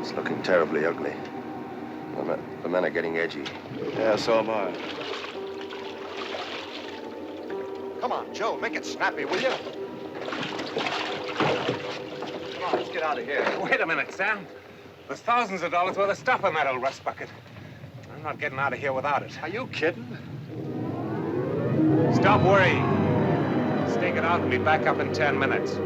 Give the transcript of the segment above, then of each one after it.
It's looking terribly ugly. The men are getting edgy. Yeah, so am I. Come on, Joe, make it snappy, will you? Come on, let's get out of here. Wait a minute, Sam. There's thousands of dollars worth of stuff in that old rust bucket. I'm not getting out of here without it. Are you kidding? Stop worrying. Stake it out and be back up in 10 minutes.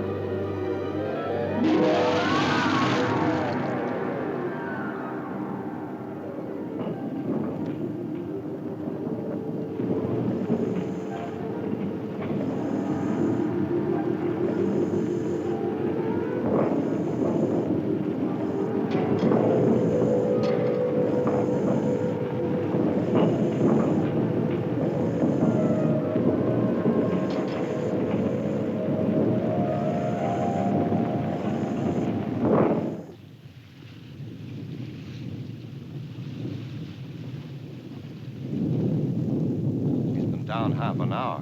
Down half an hour.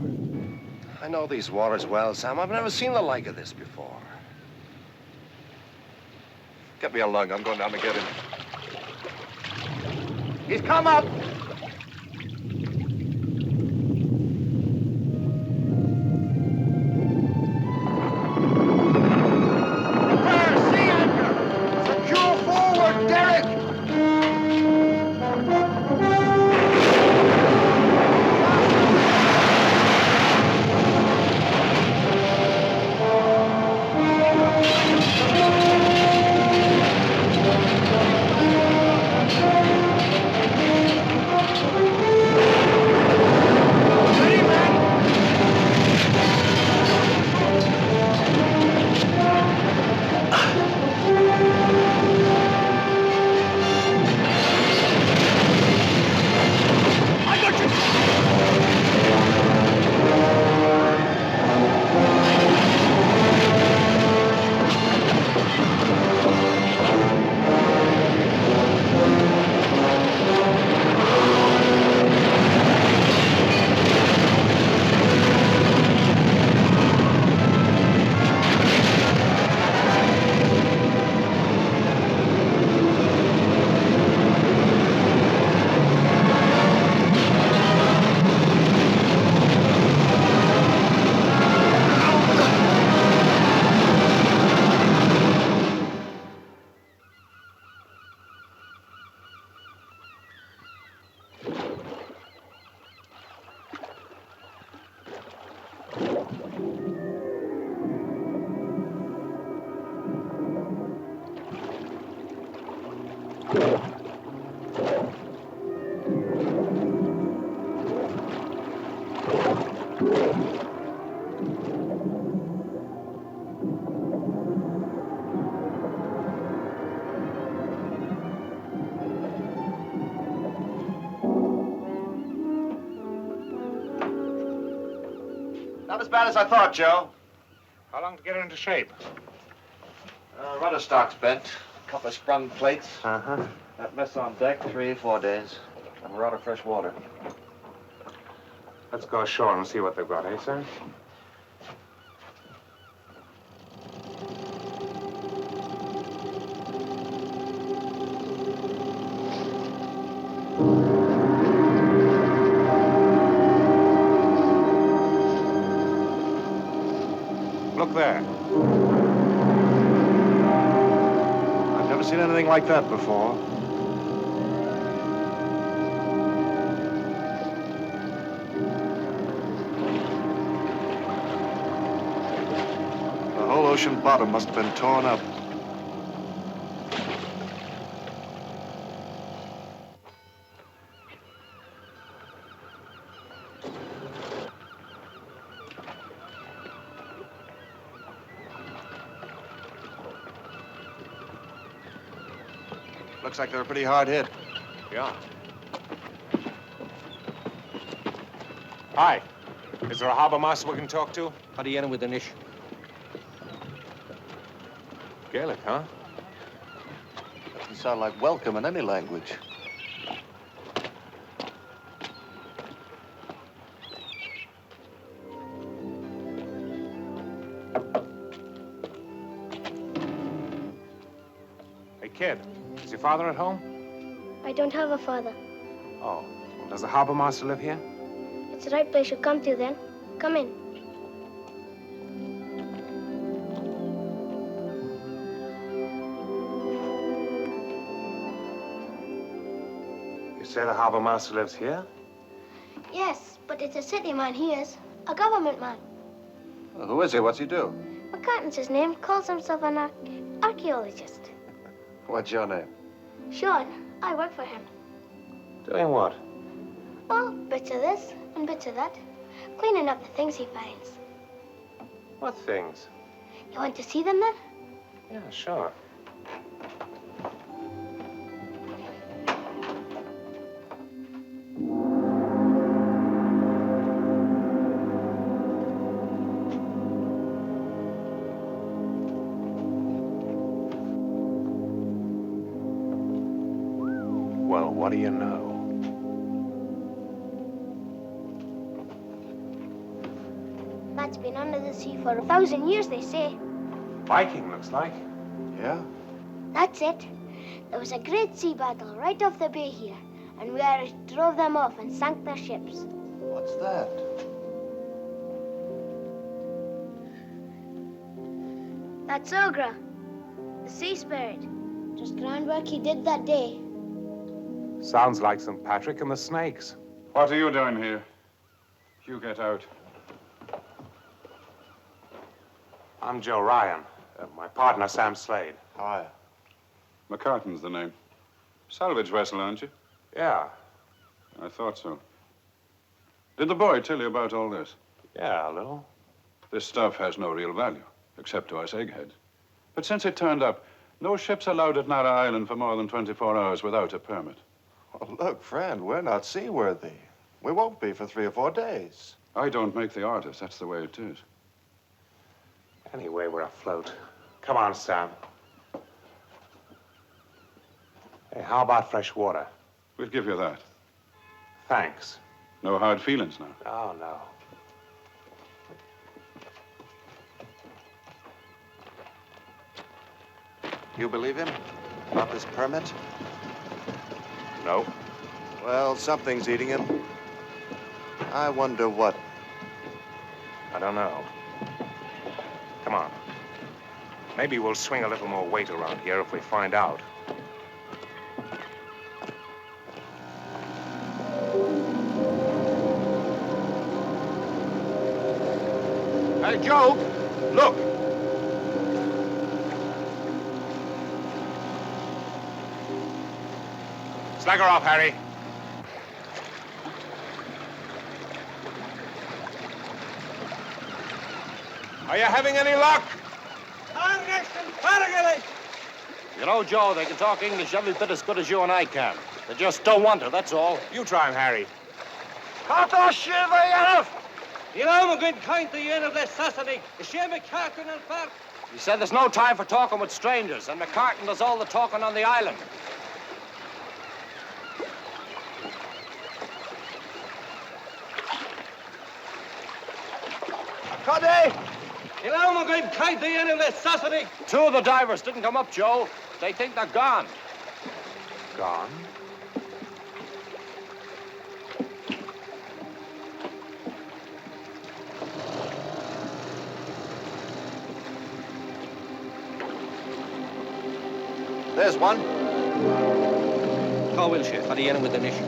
I know these waters well, Sam. I've never seen the like of this before. Get me a lug. I'm going down to get him. He's come up! Prepare, sea anchor! Secure forward, Derek! Not as bad as I thought, Joe. How long to get her into shape? Rudder stock's bent. A couple of sprung plates. Uh-huh. That mess on deck, 3 or 4 days. And we're out of fresh water. Let's go ashore and see what they've got, eh, sir? Look there. I've never seen anything like that before. The whole ocean bottom must have been torn up. Looks like they're pretty hard hit. Yeah. Hi. Is there a harbor master we can talk to? How do you enter with an issue? Gaelic, huh? Doesn't sound like welcome in any language. Hey, kid. kid. Is your father at home? I don't have a father. Oh. Does the harbor master live here? It's the right place you come to then. Come in. You say the harbor master lives here? Yes, but it's a city man he is. A government man. Well, who is he? What's he do? McCartan's his name. Calls himself an archaeologist. What's your name? Sean, I work for him. Doing what? Well, bits of this and bits of that. Cleaning up the things he finds. What things? You want to see them then? Yeah, sure. Well, what do you know? That's been under the sea for 1,000 years, they say. Viking, looks like. Yeah? That's it. There was a great sea battle right off the bay here, and we Irish drove them off and sank their ships. What's that? That's Ogra, the sea spirit. Just groundwork he did that day. Sounds like St. Patrick and the Snakes. What are you doing here? You get out. I'm Joe Ryan. My partner, Sam Slade. Hi. McCartan's the name. Salvage vessel, aren't you? Yeah. I thought so. Did the boy tell you about all this? Yeah, a little. This stuff has no real value, except to us eggheads. But since it turned up, no ship's allowed at Nara Island for more than 24 hours without a permit. Well, look, friend, we're not seaworthy. We won't be for 3 or 4 days. I don't make the orders. That's the way it is. Anyway, we're afloat. Come on, Sam. Hey, how about fresh water? We'll give you that. Thanks. No hard feelings now. Oh, no. You believe him? About this permit? No. Well, something's eating him. I wonder what. I don't know. Come on. Maybe we'll swing a little more weight around here if we find out. Hey, Joe, look. Slag her off, Harry. Are you having any luck? You know, Joe, they can talk English every bit as good as you and I can. They just don't want to, that's all. You try him, Harry. You know, I'm going kind to you of this Saturday. The shame of Carton and Park. He said there's no time for talking with strangers, and McCartan does all the talking on the island. Cuddy! You know, I'm going kind to you of this Saturday. 2 of the divers didn't come up, Joe. They think they're gone. Gone? There's one. How will she? How do you end with an issue?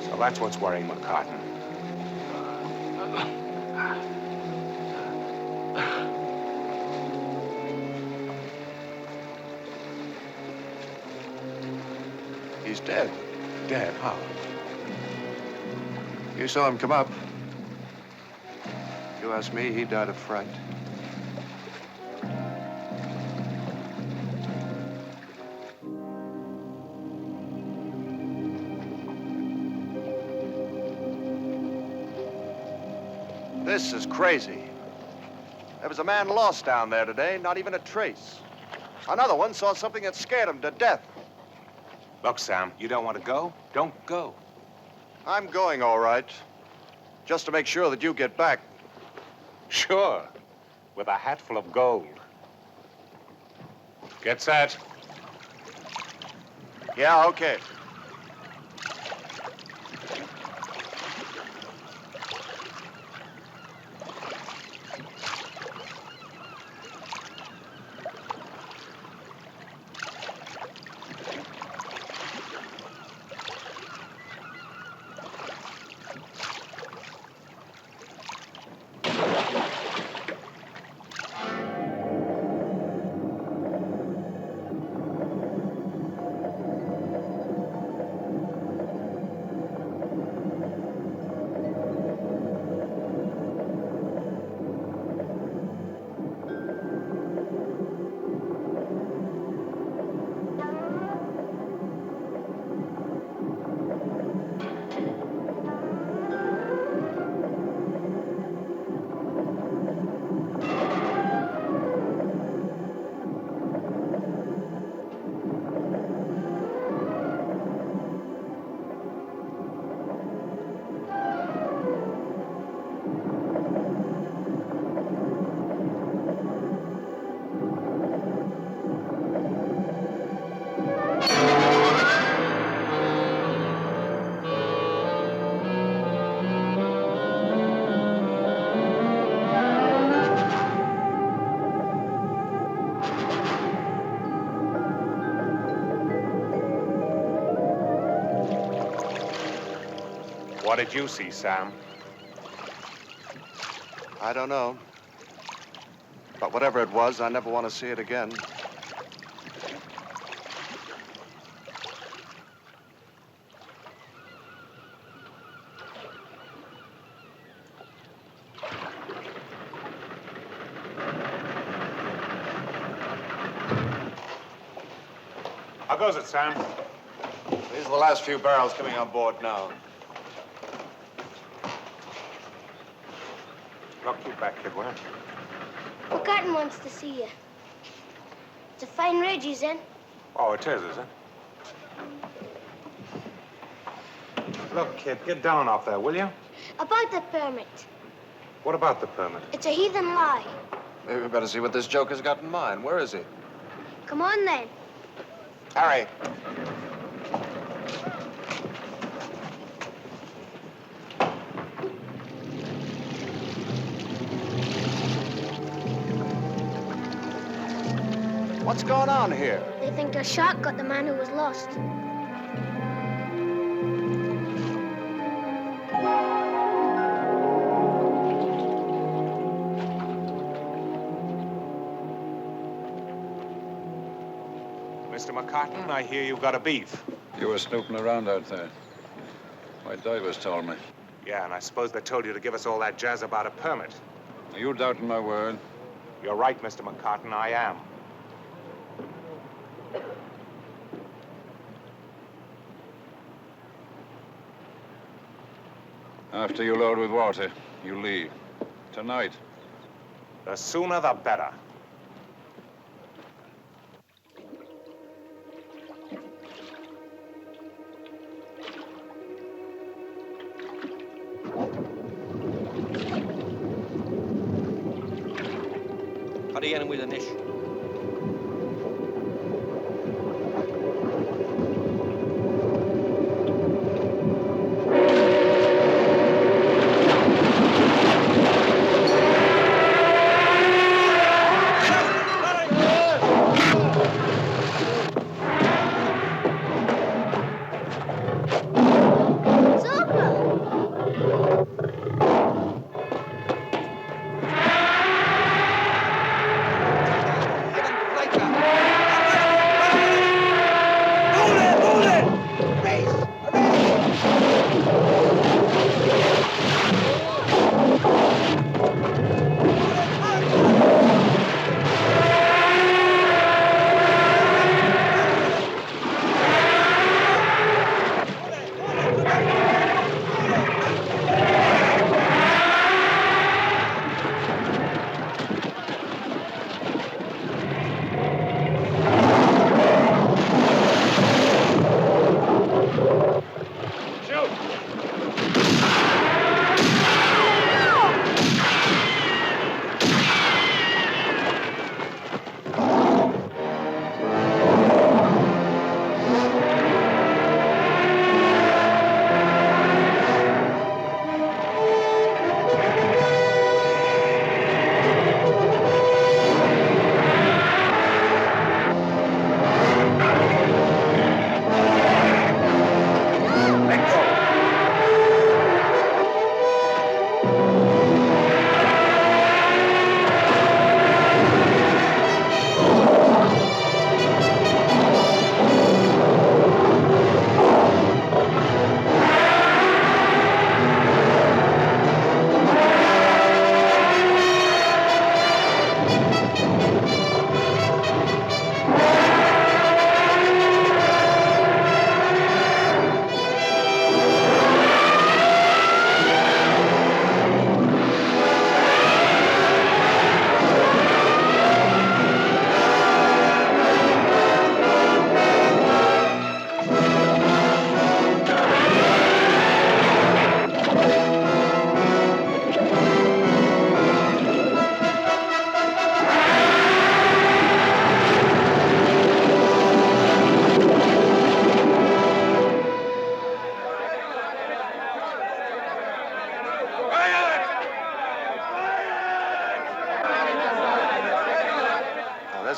So that's what's worrying McCartan. He's dead. Dead, how? You saw him come up. You ask me, he died of fright. This is crazy. There was a man lost down there today, not even a trace. Another one saw something that scared him to death. Look, Sam, you don't want to go? Don't go. I'm going, all right. Just to make sure that you get back. Sure. With a hat full of gold. Get set. Yeah, okay. What did you see, Sam? I don't know. But whatever it was, I never want to see it again. How goes it, Sam? These are the last few barrels coming on board now. Look, you back, kid, will you? McCartan wants to see you. It's a fine ridge he's in. Oh, it is it? Look, kid, get down off there, will you? About the permit. What about the permit? It's a heathen lie. Maybe we better see what this joker's got in mind. Where is he? Come on, then. Harry. What's going on here? They think a shark got the man who was lost. Mr. McCartan, I hear you've got a beef. You were snooping around out there. My divers told me. Yeah, and I suppose they told you to give us all that jazz about a permit. Are you doubting my word? You're right, Mr. McCartan, I am. After you load with water, you leave. Tonight. The sooner the better. How do you get him with an ish?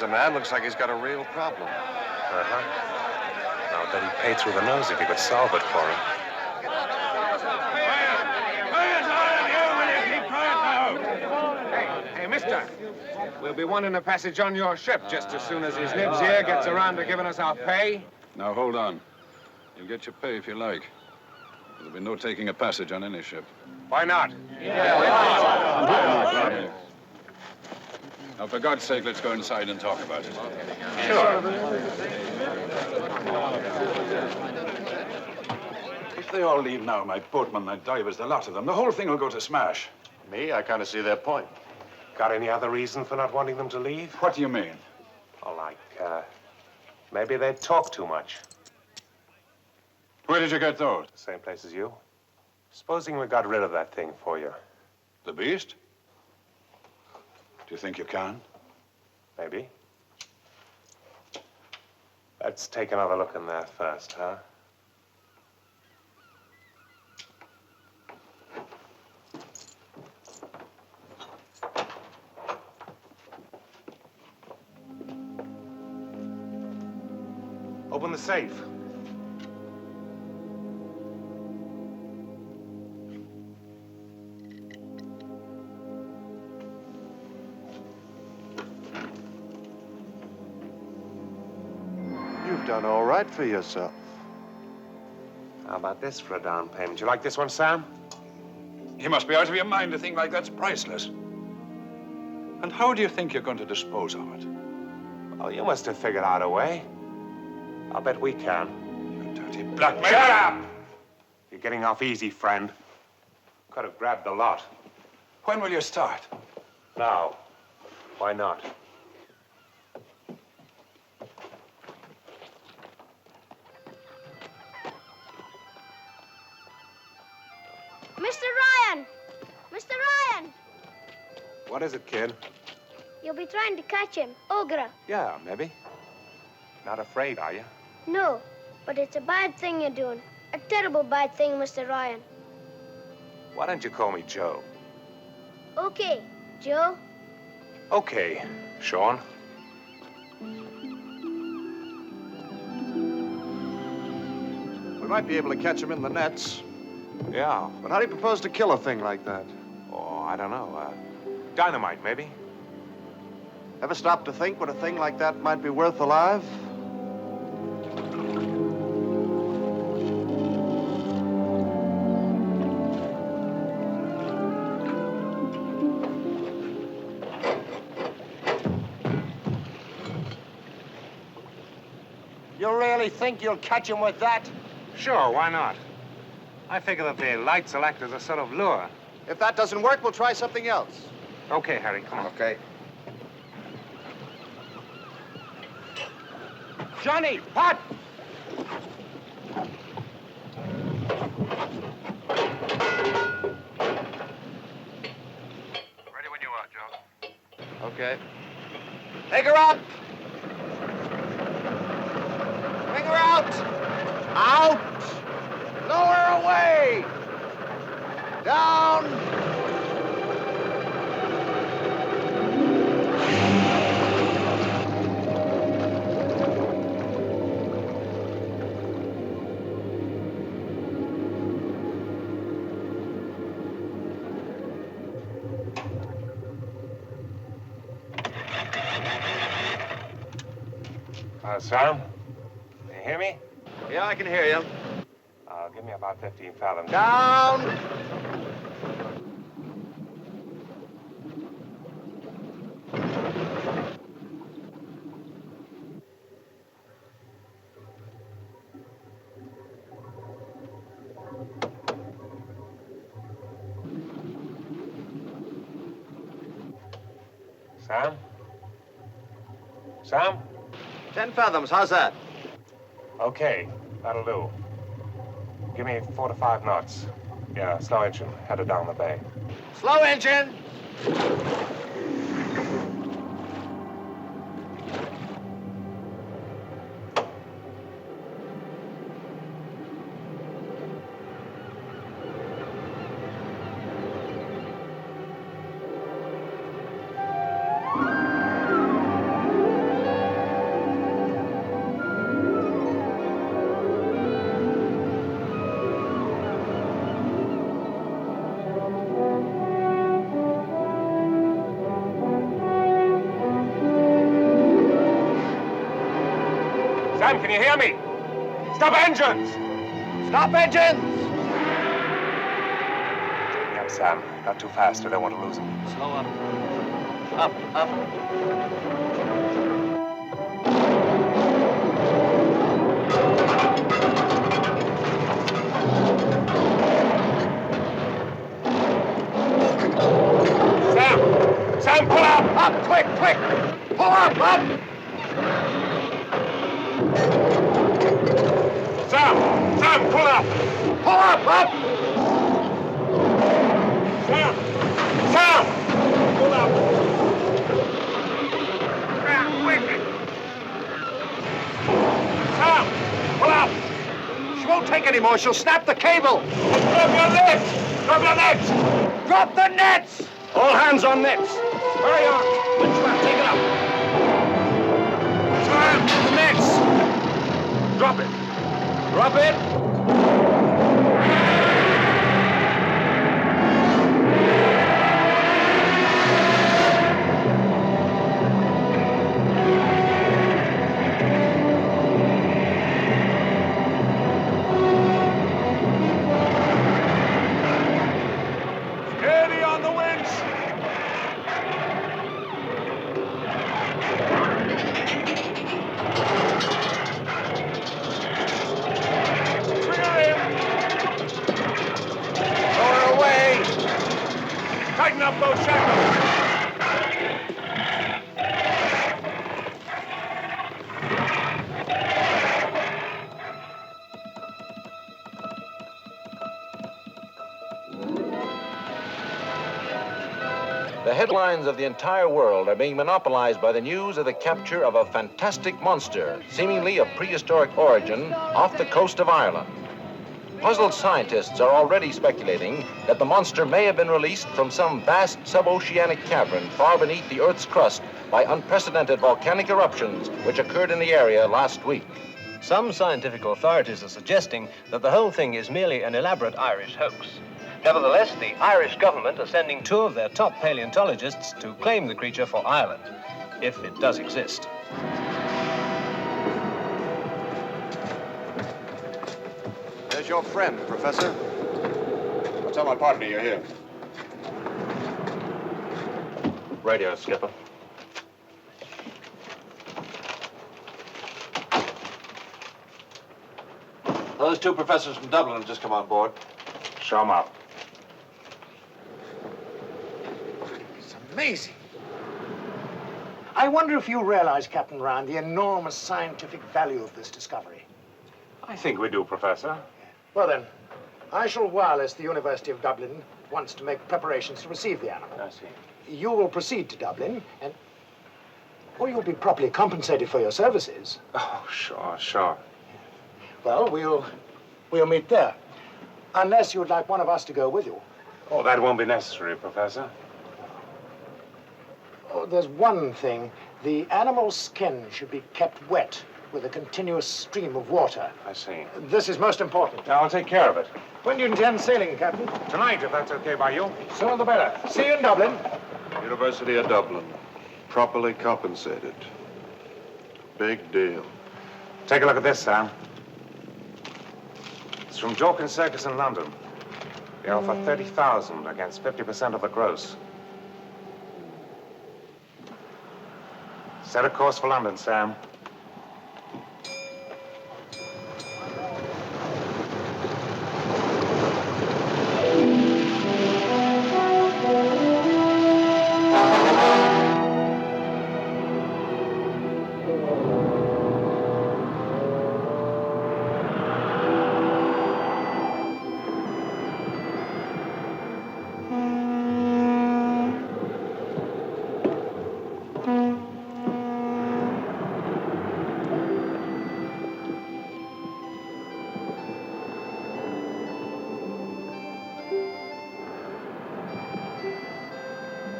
as a man, looks like he's got a real problem. Uh-huh. I'll bet he'd pay through the nose if you could solve it for him. Hey, mister. We'll be wanting a passage on your ship just as soon as his nibs here gets around to giving us our pay. Now, hold on. You'll get your pay if you like. There'll be no taking a passage on any ship. Why not? Now, for God's sake, let's go inside and talk about it. If they all leave now, my boatmen, my divers, the lot of them, the whole thing will go to smash. Me, I kind of see their point. Got any other reason for not wanting them to leave? What do you mean? Oh, maybe they talk too much. Where did you get those? Same place as you. Supposing we got rid of that thing for you. The beast? Do you think you can? Maybe. Let's take another look in there first, huh? Open the safe. You've done all right for yourself. How about this for a down payment? You like this one, Sam? You must be out of your mind. A thing like that's priceless. And how do you think you're going to dispose of it? Oh, you must have figured out a way. I'll bet we can. You dirty blackmailer! Shut up! You're getting off easy, friend. Could have grabbed the lot. When will you start? Now. Why not? Mr. Ryan! Mr. Ryan! What is it, kid? You'll be trying to catch him, Ogre. Yeah, maybe. Not afraid, are you? No, but it's a bad thing you're doing. A terrible bad thing, Mr. Ryan. Why don't you call me Joe? Okay, Joe. Okay, Sean. We might be able to catch him in the nets. Yeah. But how do you propose to kill a thing like that? Oh, I don't know. Dynamite, maybe? Ever stop to think what a thing like that might be worth alive? You really think you'll catch him with that? Sure, why not? I figure that the lights will act as a sort of lure. If that doesn't work, we'll try something else. Okay, Harry, come on. Okay. Johnny, Pat! Ready when you are, Joe. Okay. Take her up! Bring her out! Out! Lower away! Down! Sam? Can you hear me? Yeah, I can hear you. Give me about 15 fathoms. Down! Sam? Sam? 10 fathoms, how's that? Okay, that'll do. Give me 4 to 5 knots. Yeah, slow engine, headed down the bay. Slow engine! Can you hear me? Stop engines! Stop engines! Take me up, Sam. Not too fast. I don't want to lose him. Slow up. Up, up. Sam, pull up! Up, quick, quick! Pull up, up! Sam, pull up! Pull up, up! Sam, pull up! Sam, quick! Sam, pull up! She won't take any more. She'll snap the cable. Drop your nets! Drop your nets! Drop the nets! All hands on nets. Hurry on! Winchman, take it up. Sam, the nets! Drop it! Drop it. Steady on the winch! Bring her in! Throw her away. Tighten up those shackles! The headlines of the entire world are being monopolized by the news of the capture of a fantastic monster, seemingly of prehistoric origin, off the coast of Ireland. Puzzled scientists are already speculating that the monster may have been released from some vast suboceanic cavern far beneath the Earth's crust by unprecedented volcanic eruptions which occurred in the area last week. Some scientific authorities are suggesting that the whole thing is merely an elaborate Irish hoax. Nevertheless, the Irish government are sending 2 of their top paleontologists to claim the creature for Ireland, if it does exist. There's your friend, Professor. I'll tell my partner you're here. Radio, Skipper. Those 2 professors from Dublin have just come on board. Show 'em up. It's amazing. I wonder if you realize, Captain Ryan, the enormous scientific value of this discovery. I think we do, Professor. Well, then, I shall wireless the University of Dublin once to make preparations to receive the animal. I see. You will proceed to Dublin, and... well, you'll be properly compensated for your services. Oh, sure. Well, we'll meet there. Unless you'd like one of us to go with you. Oh, that won't be necessary, Professor. Oh, there's one thing. The animal's skin should be kept wet with a continuous stream of water. I see. This is most important. I'll take care of it. When do you intend sailing, Captain? Tonight, if that's okay by you. Sooner the better. See you in Dublin. University of Dublin. Properly compensated. Big deal. Take a look at this, Sam. It's from Jorkin Circus in London. They offer 30,000 against 50% of the gross. Set a course for London, Sam.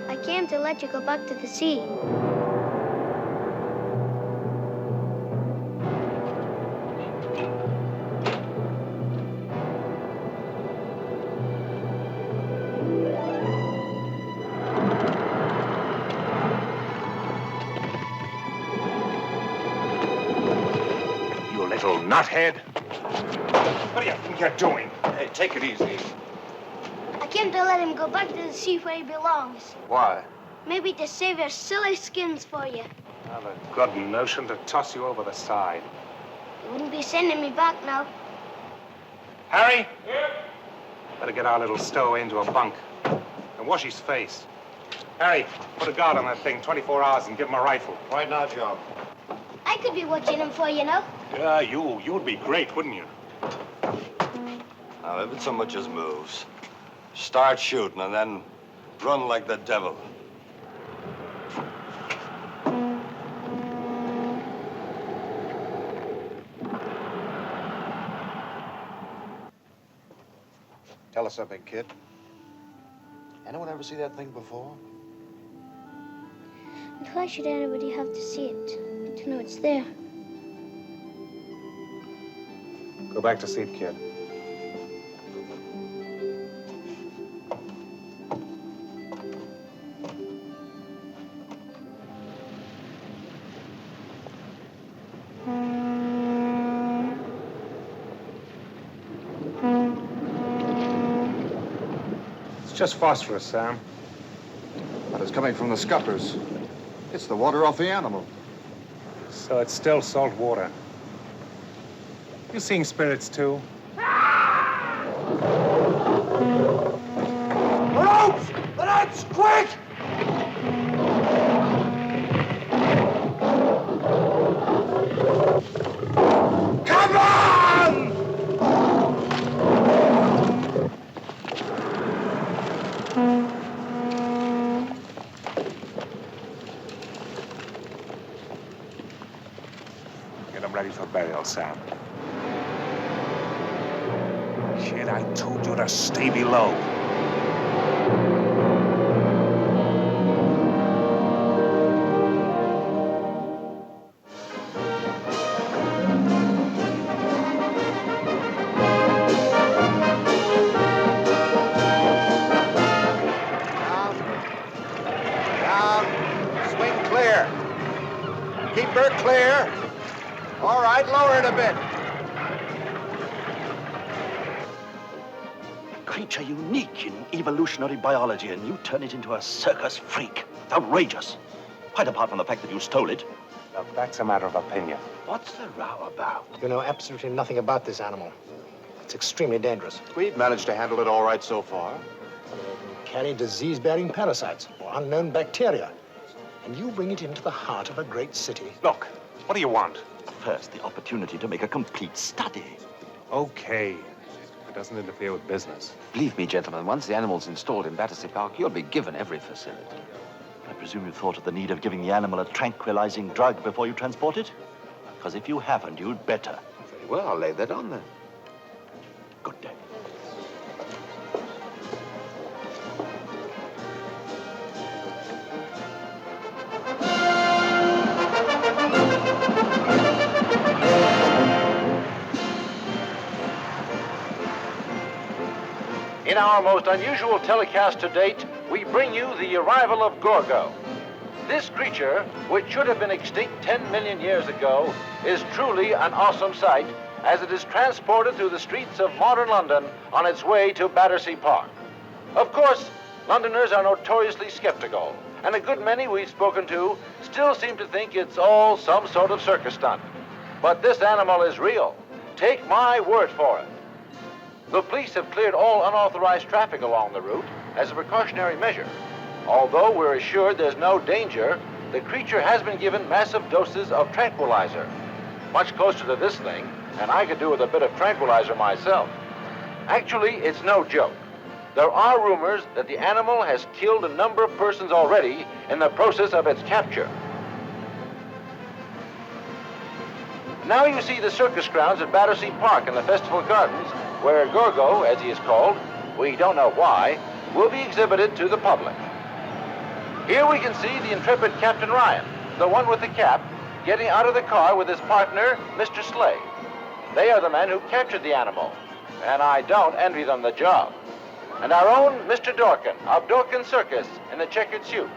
I came to let you go back to the sea. You little nuthead. What do you think you're doing? Hey, take it easy. I came to let him go back to the sea where he belongs. Why? Maybe to save your silly skins for you. Have a good notion to toss you over the side. You wouldn't be sending me back now. Harry? Better get our little stowaway into a bunk and wash his face. Harry, put a guard on that thing 24 hours and give him a rifle. Right now, Joe. I could be watching him for you now. Yeah, you'd be great, wouldn't you? Now, if it so much as moves, start shooting and then run like the devil. Tell us something, kid. Anyone ever see that thing before? And why should anybody have to see it to know it's there? Go back to sleep, kid. It's just phosphorus, Sam. But it's coming from the scuppers. It's the water off the animal. So it's still salt water. You seeing spirits, too? Ropes! The nets, quick! Come on! Get them ready for burial, Sam. Kid, I told you to stay below. Down. Swing clear. Keep her clear. All right, lower it a bit. Creature unique in evolutionary biology, and you turn it into a circus freak. It's outrageous. Quite apart from the fact that you stole it. Now, that's a matter of opinion. What's the row about? You know absolutely nothing about this animal. It's extremely dangerous. We've managed to handle it all right so far. It can carry disease-bearing parasites or unknown bacteria. And you bring it into the heart of a great city. Look, what do you want? First, the opportunity to make a complete study. Okay. It doesn't interfere with business. Believe me, gentlemen, once the animal's installed in Battersea Park, you'll be given every facility. I presume you thought of the need of giving the animal a tranquilizing drug before you transport it? Because if you haven't, you'd better. Very well, I'll lay that on then. Good day. In our most unusual telecast to date, we bring you the arrival of Gorgo. This creature, which should have been extinct 10 million years ago, is truly an awesome sight as it is transported through the streets of modern London on its way to Battersea Park. Of course, Londoners are notoriously skeptical, and a good many we've spoken to still seem to think it's all some sort of circus stunt. But this animal is real. Take my word for it. The police have cleared all unauthorized traffic along the route as a precautionary measure. Although we're assured there's no danger, the creature has been given massive doses of tranquilizer. Much closer to this thing, and I could do with a bit of tranquilizer myself. Actually, it's no joke. There are rumors that the animal has killed a number of persons already in the process of its capture. Now you see the circus grounds at Battersea Park in the Festival Gardens, where Gorgo, as he is called, we don't know why, will be exhibited to the public. Here we can see the intrepid Captain Ryan, the one with the cap, getting out of the car with his partner, Mr. Slade. They are the men who captured the animal, and I don't envy them the job. And our own Mr. Dorkin of Dorkin Circus in the checkered suit.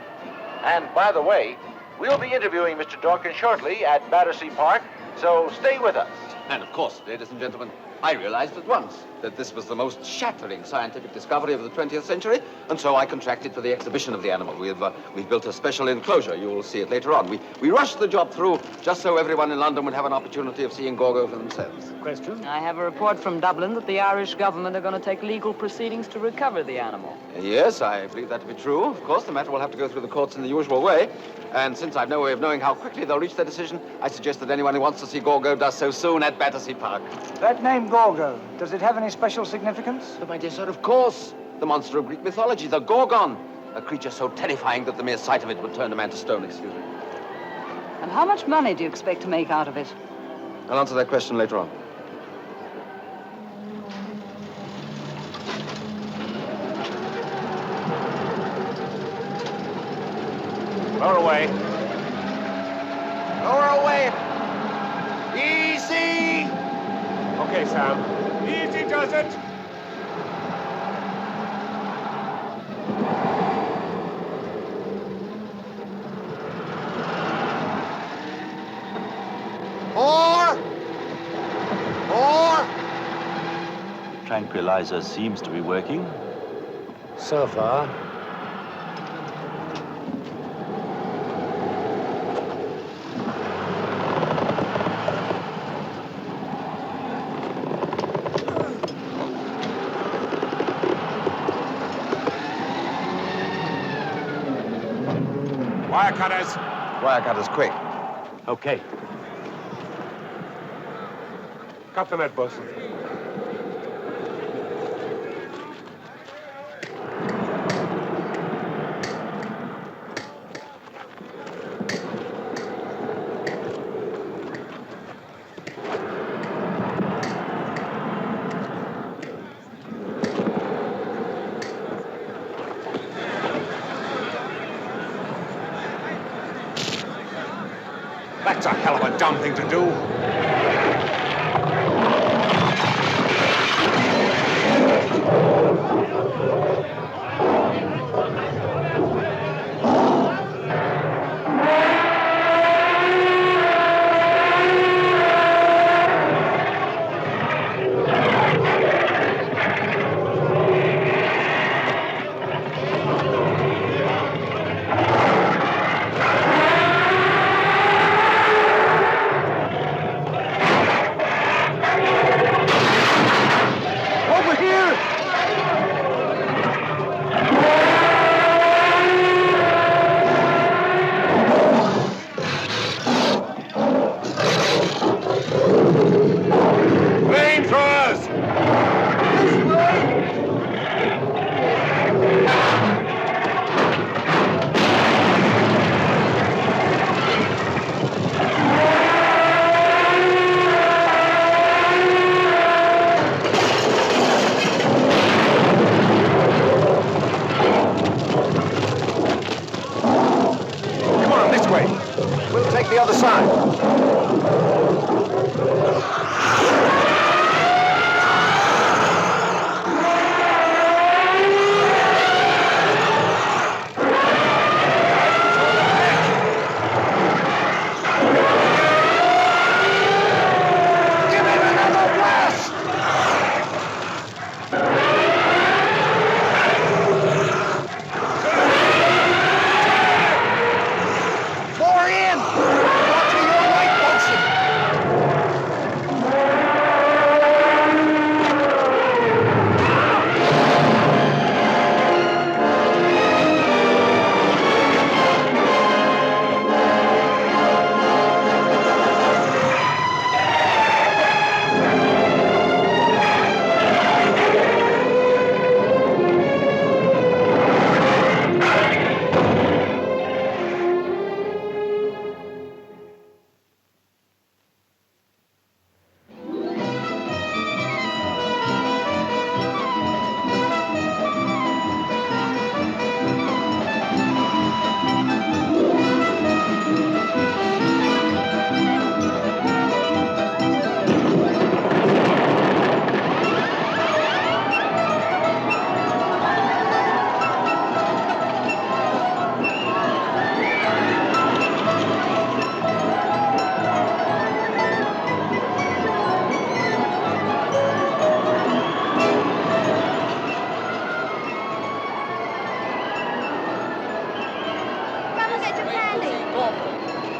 And by the way, we'll be interviewing Mr. Dorkin shortly at Battersea Park, so stay with us. And of course, ladies and gentlemen, I realized at once that this was the most shattering scientific discovery of the 20th century, and so I contracted for the exhibition of the animal. We've built a special enclosure. You will see it later on. We rushed the job through just so everyone in London would have an opportunity of seeing Gorgo for themselves. Question? I have a report from Dublin that the Irish government are going to take legal proceedings to recover the animal. Yes, I believe that to be true. Of course, the matter will have to go through the courts in the usual way. And since I've no way of knowing how quickly they'll reach their decision, I suggest that anyone who wants to see Gorgo does so soon at Battersea Park. That name, Gorgo, does it have any special significance? Oh, my dear sir, of course. The monster of Greek mythology, the Gorgon. A creature so terrifying that the mere sight of it would turn a man to stone, excuse me. And how much money do you expect to make out of it? I'll answer that question later on. Lower away. Lower away. Easy. Okay, Sam. Easy does it. More. More. The tranquilizer seems to be working. So far. Wire cutters. Wire cutters, quick. Okay. Cut the net, bosun. That's a hell of a dumb thing to do. The other side. More in! Watch your right, folks!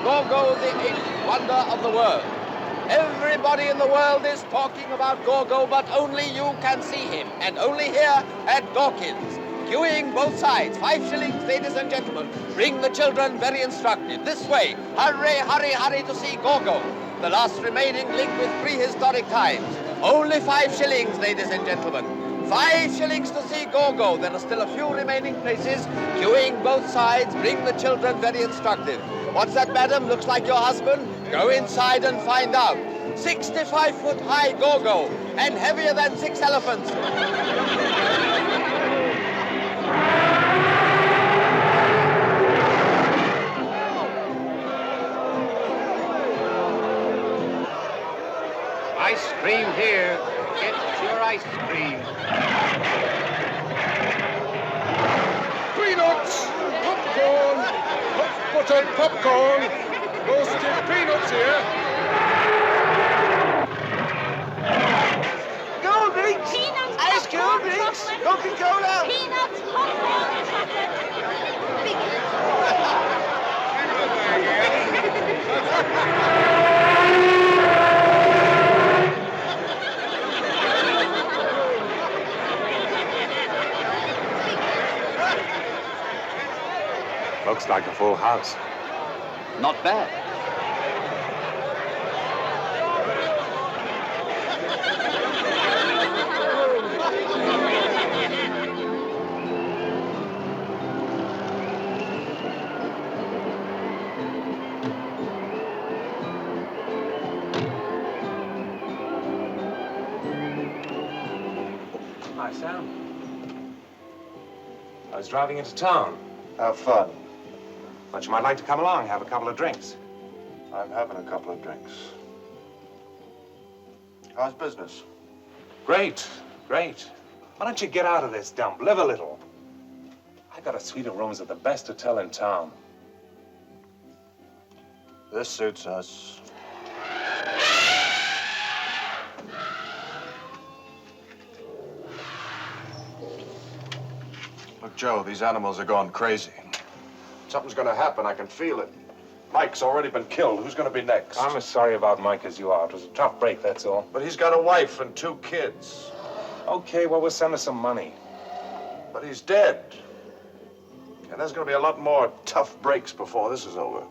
Gorgo, the eighth wonder of the world. Everybody in the world is talking about Gorgo, but only you can see him, and only here at Dawkins. Queuing both sides, 5 shillings, ladies and gentlemen. Bring the children, very instructive. This way, hurry, hurry, hurry to see Gorgo, the last remaining link with prehistoric times. Only 5 shillings, ladies and gentlemen. 5 shillings to see Gorgo. There are still a few remaining places. Queuing both sides, bring the children, very instructive. What's that, madam? Looks like your husband? Go inside and find out. 65-foot high Gorgo, and heavier than 6 elephants. Ice cream here. Get your ice cream. Peanuts! Popcorn! Buttered popcorn! Roasted peanuts here! Cold drinks! Peanuts! Ice cold drinks! Coca-Cola! Peanuts, popcorn, Looks like a full house. Not bad. Hi, Sam. I was driving into town. Have fun. But you might like to come along, have a couple of drinks. I'm having a couple of drinks. How's business? Great, great. Why don't you get out of this dump, live a little? I got a suite of rooms at the best hotel in town. This suits us. Look, Joe, these animals are going crazy. Something's gonna happen, I can feel it. Mike's already been killed. Who's gonna be next? I'm as sorry about Mike as you are. It was a tough break, that's all. But he's got a wife and 2 kids. Okay, well, we'll send her some money. But he's dead. And there's gonna be a lot more tough breaks before this is over.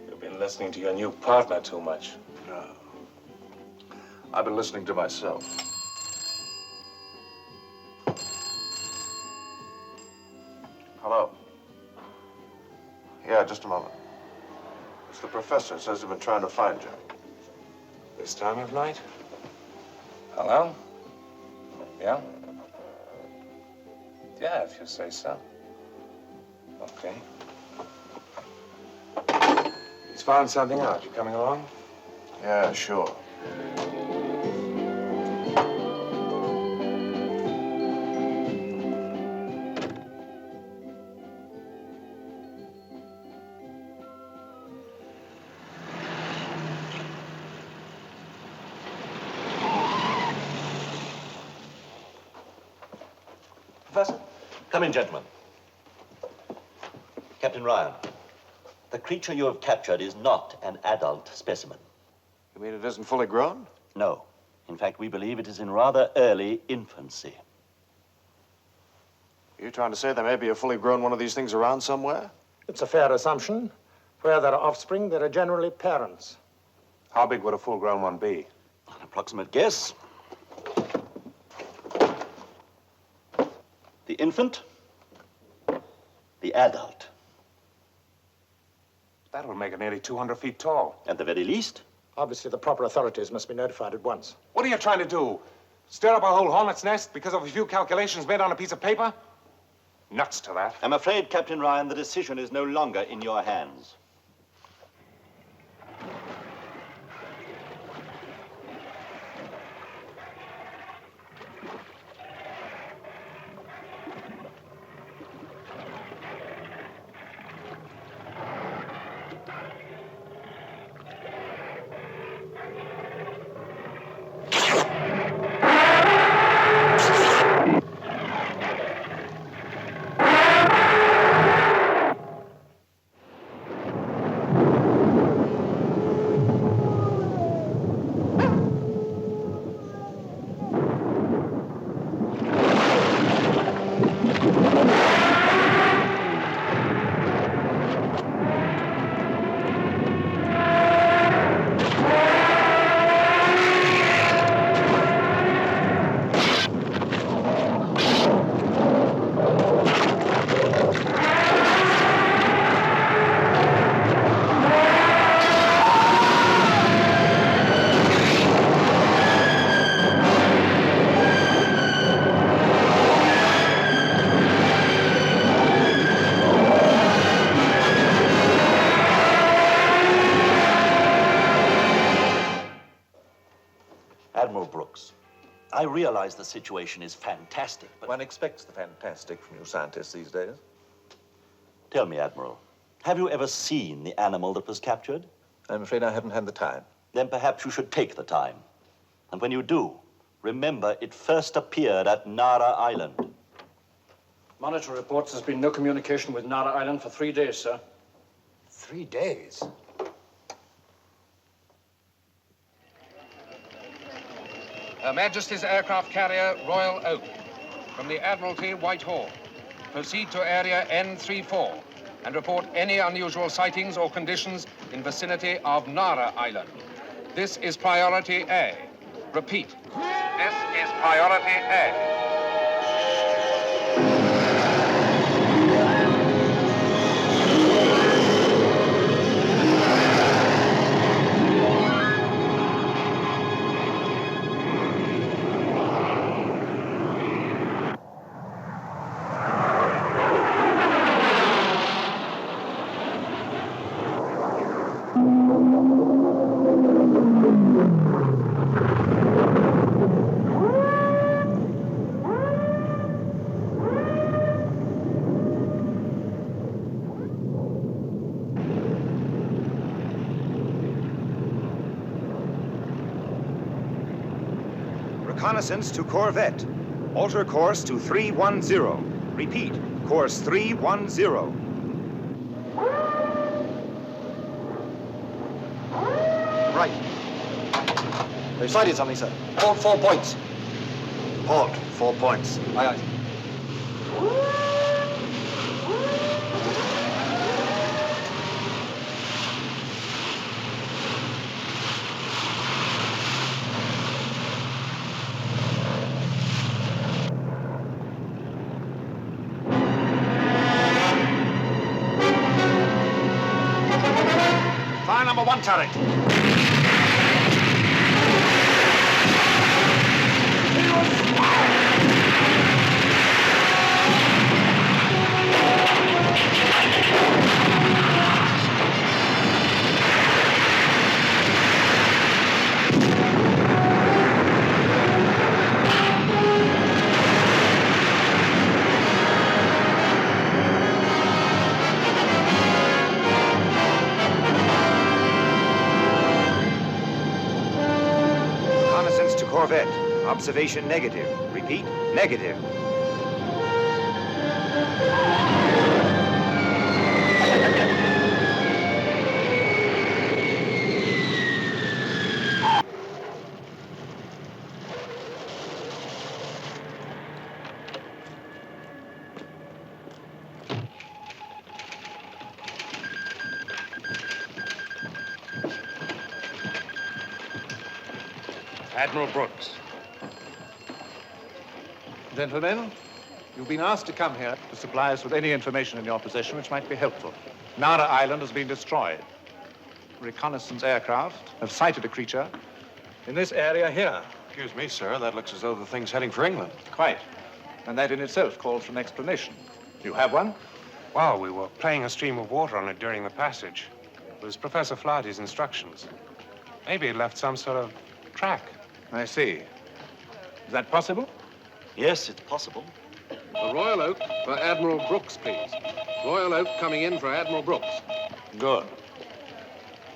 You've been listening to your new partner too much. No. I've been listening to myself. Hello. Yeah, just a moment. It's the professor. Says they've been trying to find you. This time of night? Hello? Yeah? Yeah, if you say so. Okay. He's found something out. You coming along? Yeah, sure. Professor, come in, gentlemen. Captain Ryan, the creature you have captured is not an adult specimen. You mean it isn't fully grown? No. In fact, we believe it is in rather early infancy. Are you trying to say there may be a fully grown one of these things around somewhere? It's a fair assumption. Where there are offspring, there are generally parents. How big would a full-grown one be? An approximate guess. The infant, the adult. That would make it nearly 200 feet tall. At the very least. Obviously, the proper authorities must be notified at once. What are you trying to do? Stir up a whole hornet's nest because of a few calculations made on a piece of paper? Nuts to that. I'm afraid, Captain Ryan, the decision is no longer in your hands. I realize the situation is fantastic, but... One expects the fantastic from you scientists these days. Tell me, Admiral, have you ever seen the animal that was captured? I'm afraid I haven't had the time. Then perhaps you should take the time. And when you do, remember it first appeared at Nara Island. Monitor reports there's been no communication with Nara Island for 3 days, sir. 3 days? Her Majesty's aircraft carrier Royal Oak from the Admiralty Whitehall. Proceed to area N34 and report any unusual sightings or conditions in vicinity of Nara Island. This is priority A. Repeat. This is priority A. Reconnaissance to Corvette. Alter course to 310. Repeat, course 310. Right. They've sighted something, sir. Port 4 points. Port 4 points. Aye, aye. Fire number 1 turret. Reconnaissance to Corvette. Observation negative. Repeat, negative. Admiral Brooks. Gentlemen, you've been asked to come here to supply us with any information in your possession which might be helpful. Nara Island has been destroyed. Reconnaissance aircraft have sighted a creature in this area here. Excuse me, sir. That looks as though the thing's heading for England. Quite. And that in itself calls for an explanation. You have one? Well, we were playing a stream of water on it during the passage. It was Professor Flaherty's instructions. Maybe it left some sort of track. I see. Is that possible? Yes, it's possible. The Royal Oak for Admiral Brooks, please. Royal Oak coming in for Admiral Brooks. Good.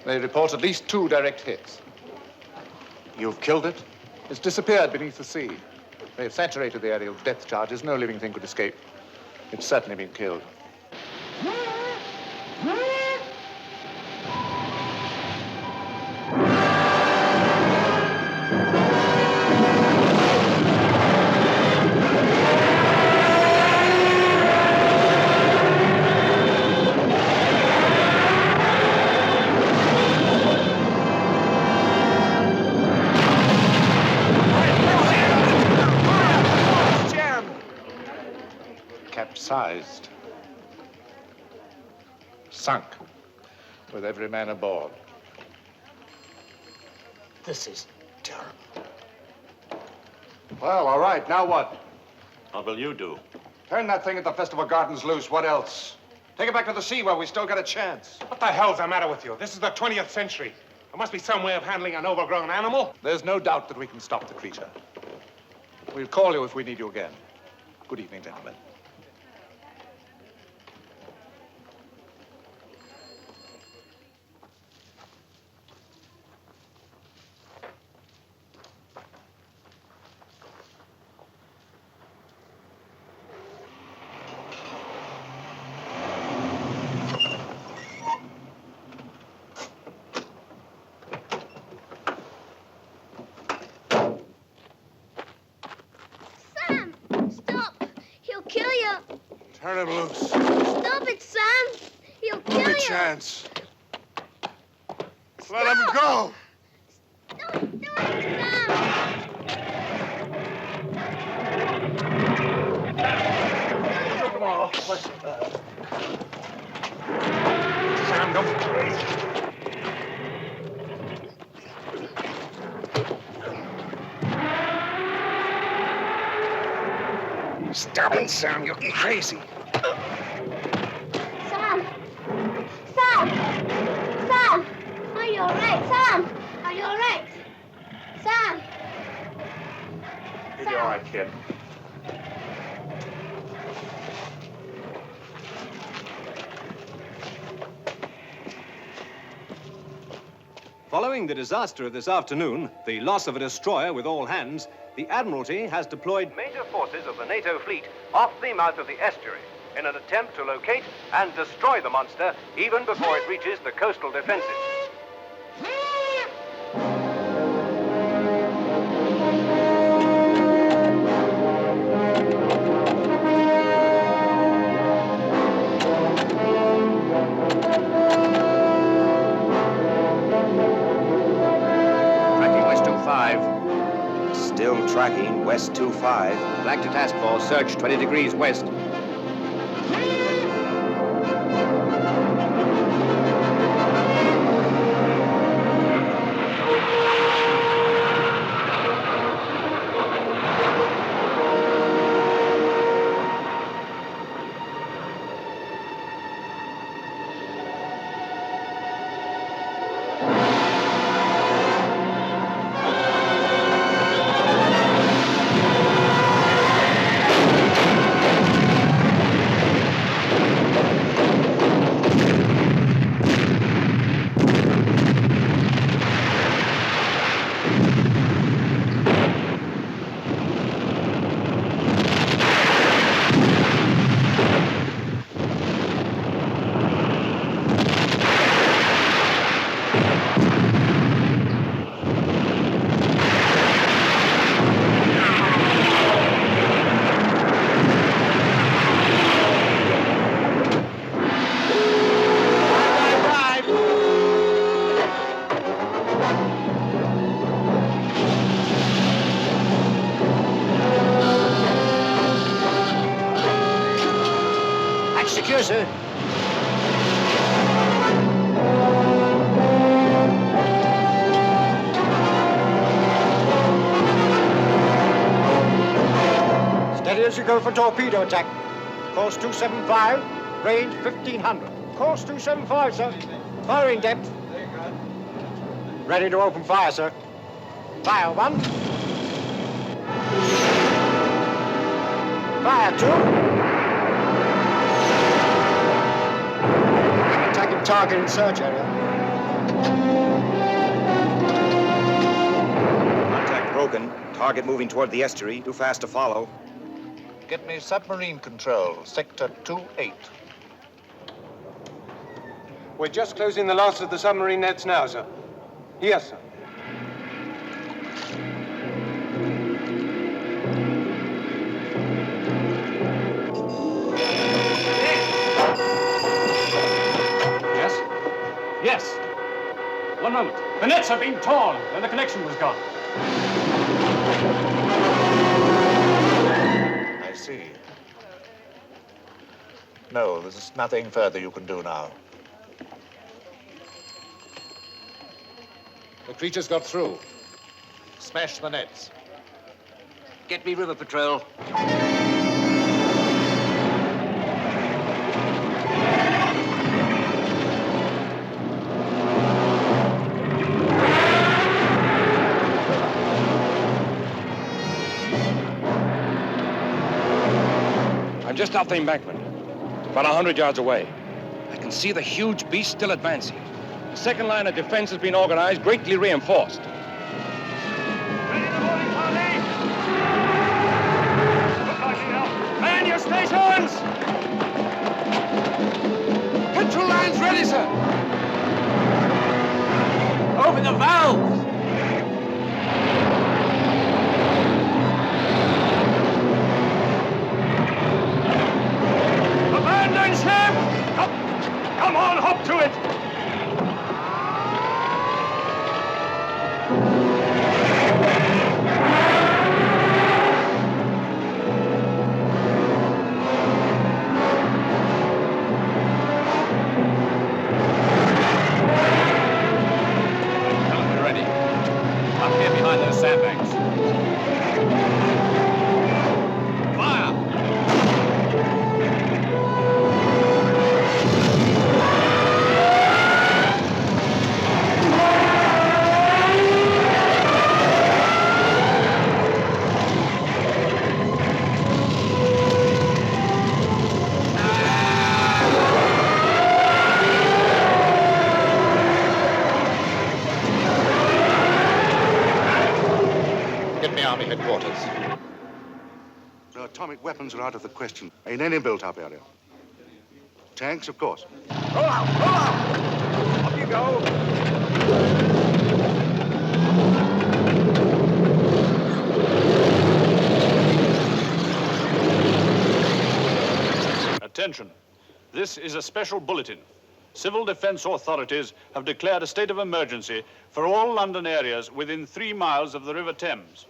They report at least 2 direct hits. You've killed it? It's disappeared beneath the sea. They've saturated the area with depth charges. No living thing could escape. It's certainly been killed. Capsized. Sunk. With every man aboard. This is terrible. Well, all right. Now what? What will you do? Turn that thing at the Festival Gardens loose. What else? Take it back to the sea where we still got a chance. What the hell's the matter with you? This is the 20th century. There must be some way of handling an overgrown animal. There's no doubt that we can stop the creature. We'll call you if we need you again. Good evening, gentlemen. Sam! Stop! He'll kill you! Turn him loose. Stop it, Sam! He'll kill Give me you! a chance. Let him go. Don't do it, Sam! Sam, don't. Stop it, Sam. You're crazy. Sam! Sam! Sam! Are you all right, Sam? Are you all right? Sam! You'll be all right, kid. Following the disaster of this afternoon, the loss of a destroyer with all hands, the Admiralty has deployed major forces of the NATO fleet off the mouth of the estuary in an attempt to locate and destroy the monster even before it reaches the coastal defenses. Tracking West 25. Still tracking West 25. Flag to task force. Search 20 degrees west. That's secure, sir. Steady as you go for torpedo attack. Course 275, range 1500. Course 275, sir. Firing depth. Ready to open fire, sir. Fire 1. Fire 2. Attacking target in search area. Contact broken. Target moving toward the estuary. Too fast to follow. Get me submarine control, sector 28. We're just closing the last of the submarine nets now, sir. Yes, sir. Yes? Yes. One moment. The nets have been torn and the connection was gone. I see. No, there's nothing further you can do now. The creature's got through. Smash the nets. Get me river patrol. just off the embankment, about 100 yards away. I can see the huge beast still advancing. The second line of defense has been organized, greatly reinforced. Man your stations! Control lines ready, sir! Open the valves! Abandon ship! Come on, hop to it! Headquarters. The atomic weapons are out of the question in any built-up area. Tanks, of course. Roll out! Roll out! Up you go! Attention. This is a special bulletin. Civil defense authorities have declared a state of emergency for all London areas within 3 miles of the River Thames.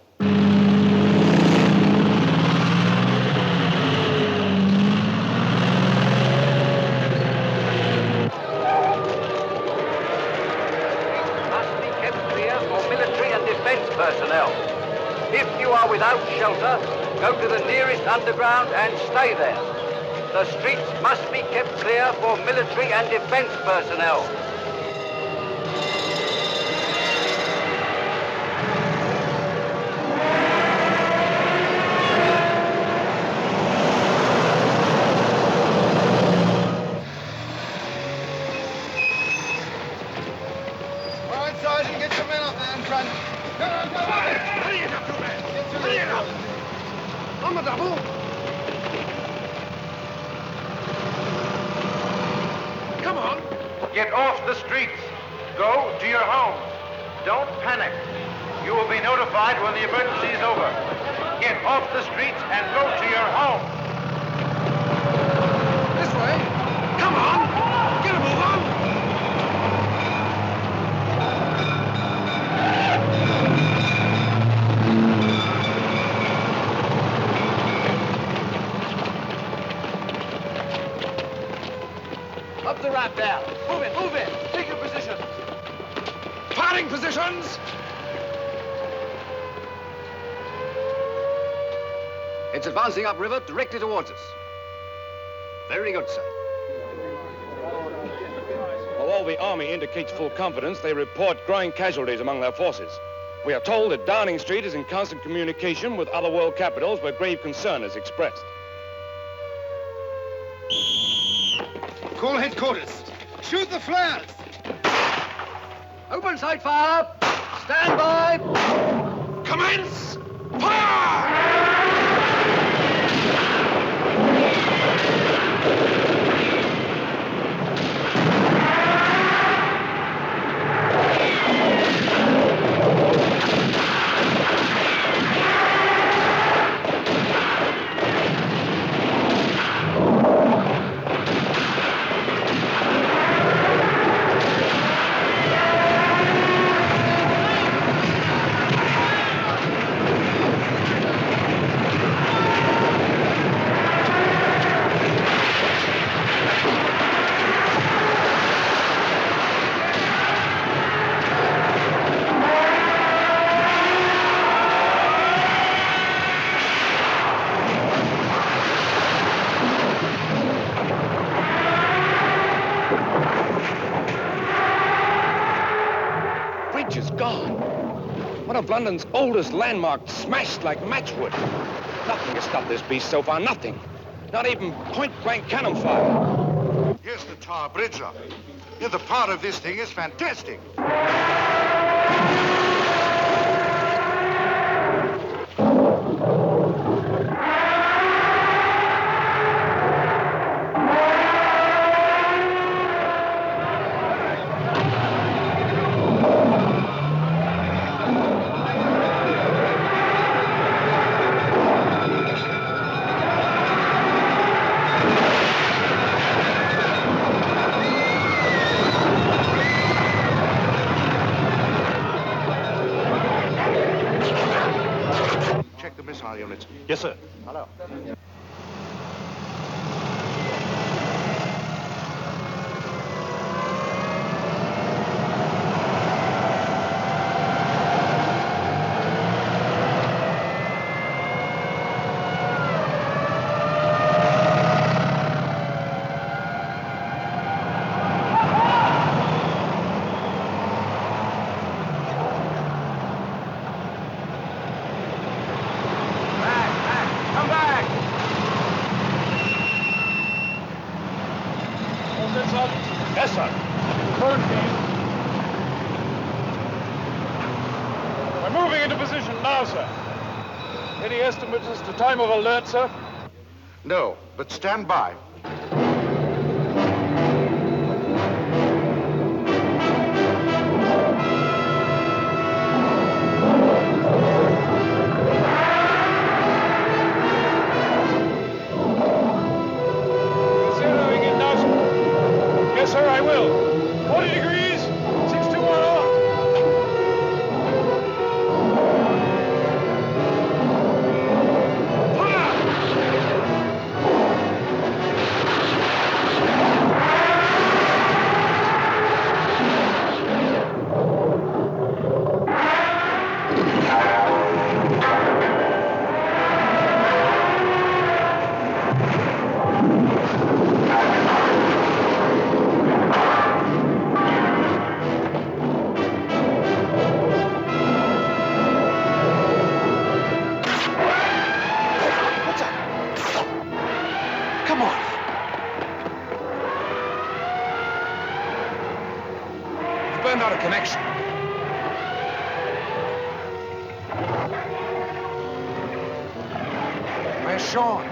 Personnel. If you are without shelter, go to the nearest underground and stay there. The streets must be kept clear for military and defense personnel. All right, Sergeant, get your men up there in front. Come on, come on! Hurry it up, you man! Hurry it up! On the double! Come on! Get off the streets. Go to your homes. Don't panic. You will be notified when the emergency is over. Get off the streets and go to your home. This way! Come on! Get a move on! Up the ramp there. Move it, move it. Take your position. Firing positions! It's advancing upriver directly towards us. Very good, sir. Although the Army indicates full confidence, they report growing casualties among their forces. We are told that Downing Street is in constant communication with other world capitals where grave concern is expressed. Call headquarters. Shoot the flares! Open sight fire. Stand by. Commence! Fire! One of London's oldest landmarks smashed like matchwood. Nothing has stopped this beast so far, nothing. Not even point-blank cannon fire. Here's the Tower Bridge rocket. Yeah, the power of this thing is fantastic. Check the missile units. Yes, sir. Hello. Come back! All set, Sergeant? Yes, sir. We're moving into position now, sir. Any estimates as to time of alert, sir? No, but stand by. Zeroing in now, sir. Yes, sir, I will. 40 degrees, 621 on. Come on. We've burned out a connection. Where's Sean?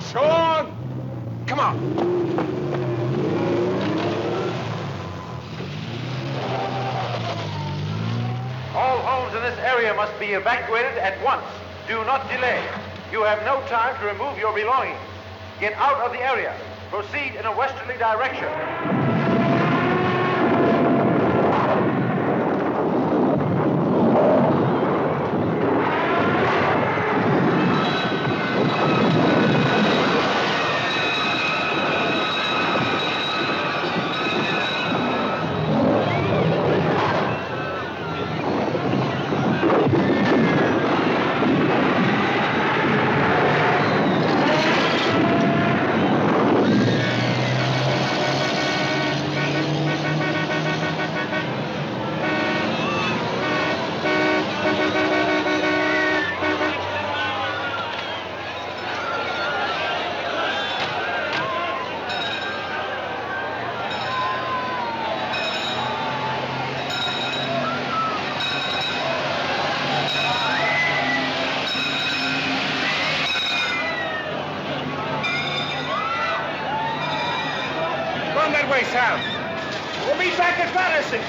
Sean! Come on. All homes in this area must be evacuated at once. Do not delay. You have no time to remove your belongings. Get out of the area. Proceed in a westerly direction. Run that way, Sam. We'll be back at Patterson.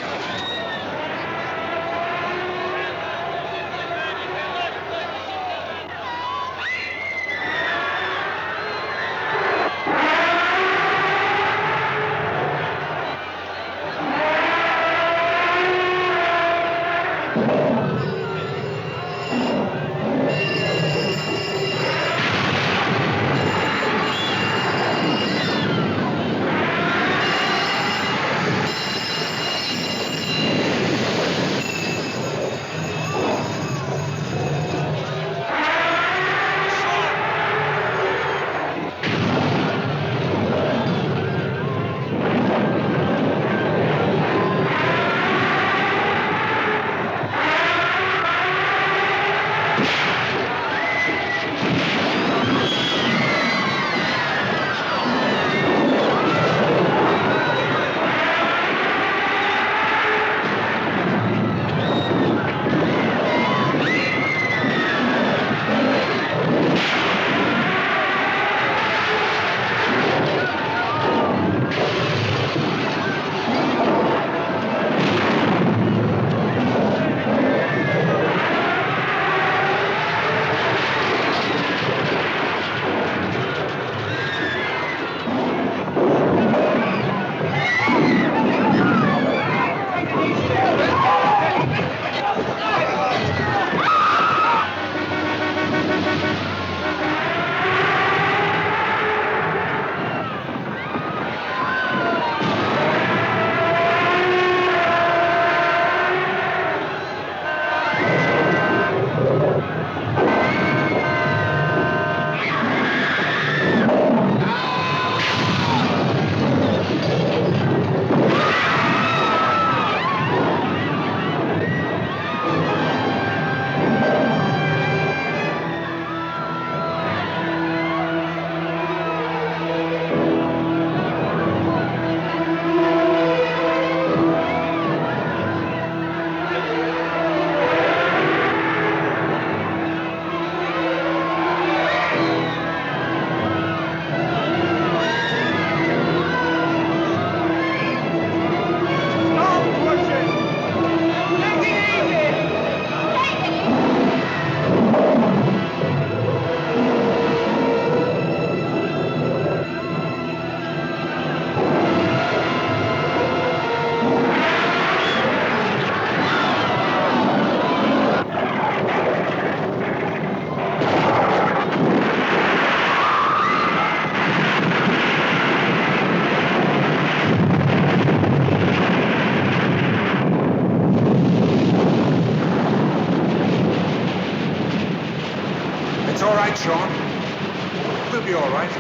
be all right.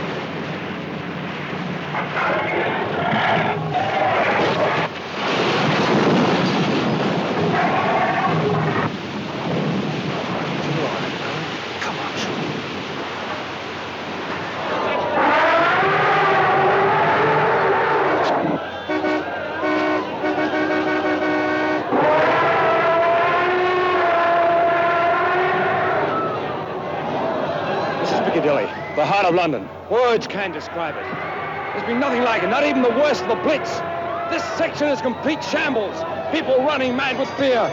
Piccadilly, the heart of London. Words can't describe it. There's been nothing like it, not even the worst of the Blitz. This section is complete shambles. People running mad with fear.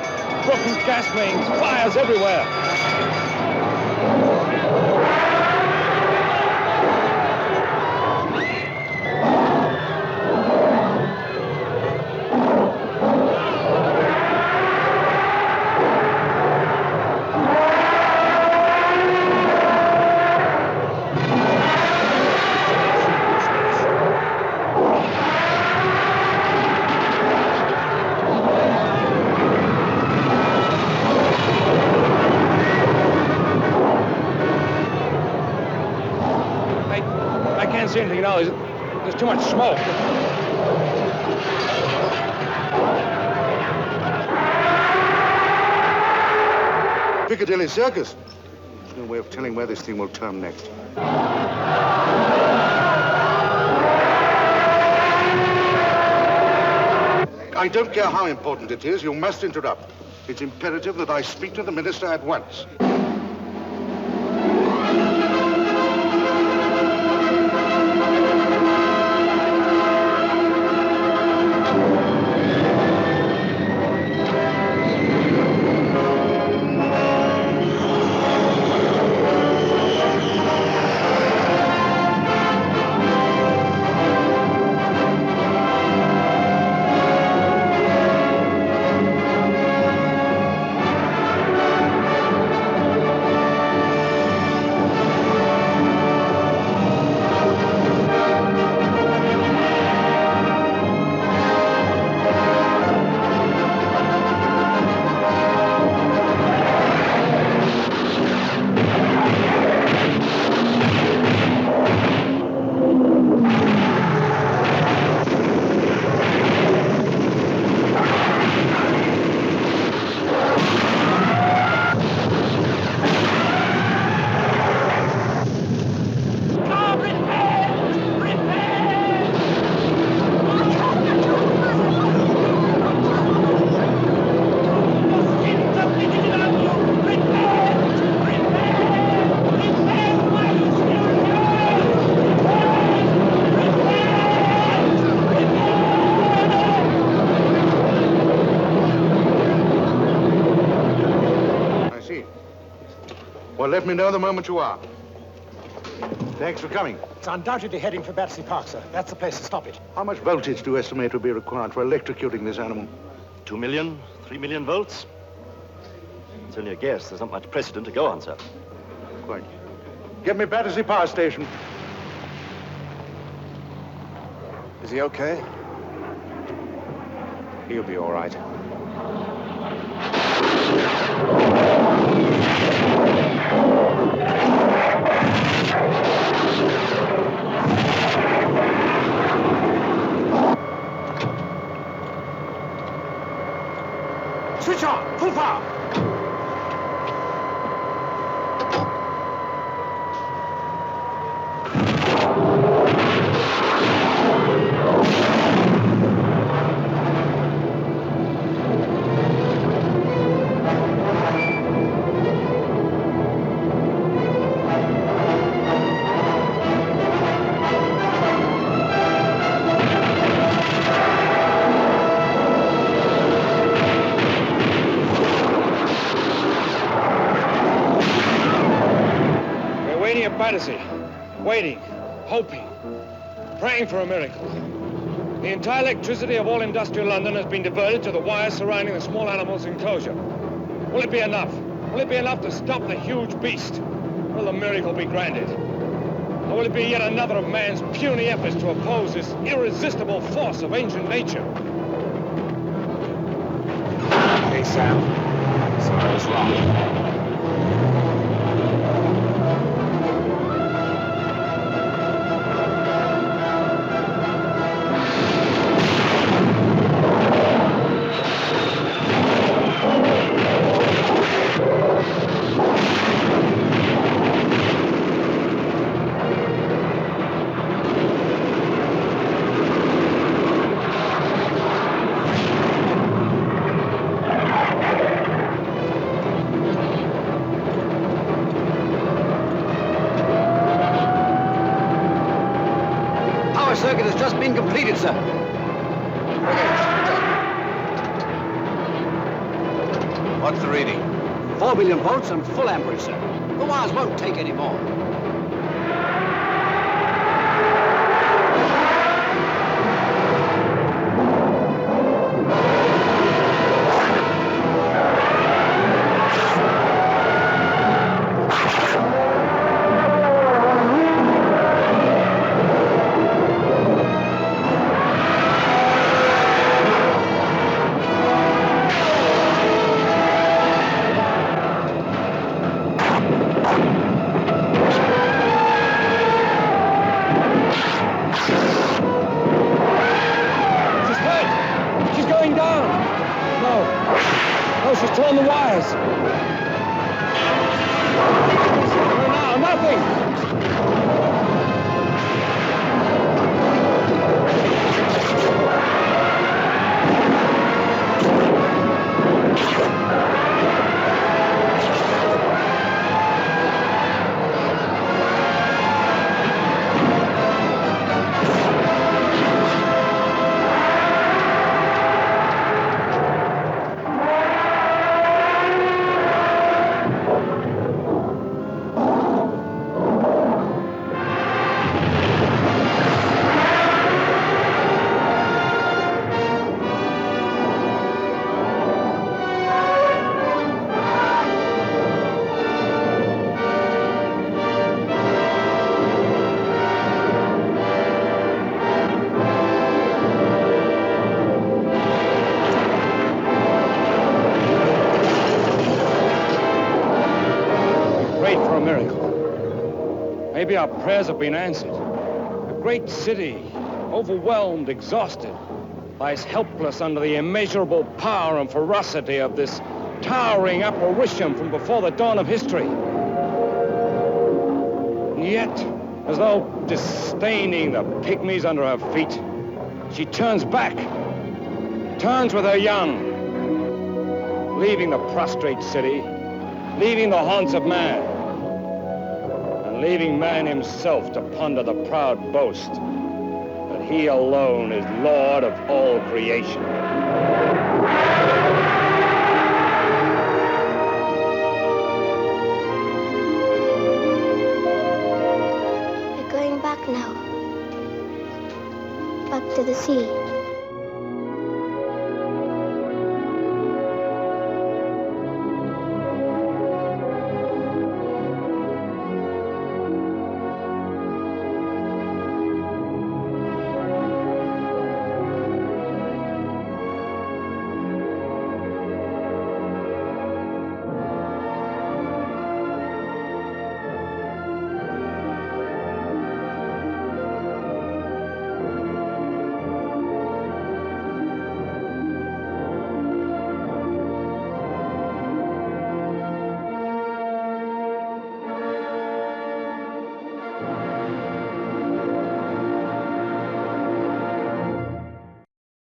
Broken gas mains, fires everywhere. I can't see anything now. There's too much smoke. Piccadilly Circus. There's no way of telling where this thing will turn next. I don't care how important it is, you must interrupt. It's imperative that I speak to the minister at once. Well, let me know the moment you are. Thanks for coming. It's undoubtedly heading for Battersea Park, sir. That's the place to stop it. How much voltage do you estimate will be required for electrocuting this animal? 2 million, 3 million volts. It's only a guess. There's not much precedent to go on, sir. Quite. Get me Battersea Power Station. Is he okay? He'll be all right. Switch on! Full power! Battersea, waiting, hoping, praying for a miracle. The entire electricity of all industrial London has been diverted to the wires surrounding the small animals' enclosure. Will it be enough? Will it be enough to stop the huge beast? Will the miracle be granted? Or will it be yet another of man's puny efforts to oppose this irresistible force of ancient nature? Hey, Sam. Sorry, I was wrong. circuit has just been completed, sir. What's the reading? 4 billion volts and full amperage, sir. The wires won't take any more. She's torn the wires. Now, nothing. Maybe our prayers have been answered. A great city, overwhelmed, exhausted, lies helpless under the immeasurable power and ferocity of this towering apparition from before the dawn of history. And yet, as though disdaining the pygmies under her feet, she turns back, turns with her young, leaving the prostrate city, leaving the haunts of man, leaving man himself to ponder the proud boast that he alone is Lord of all creation. We're going back now. Back to the sea.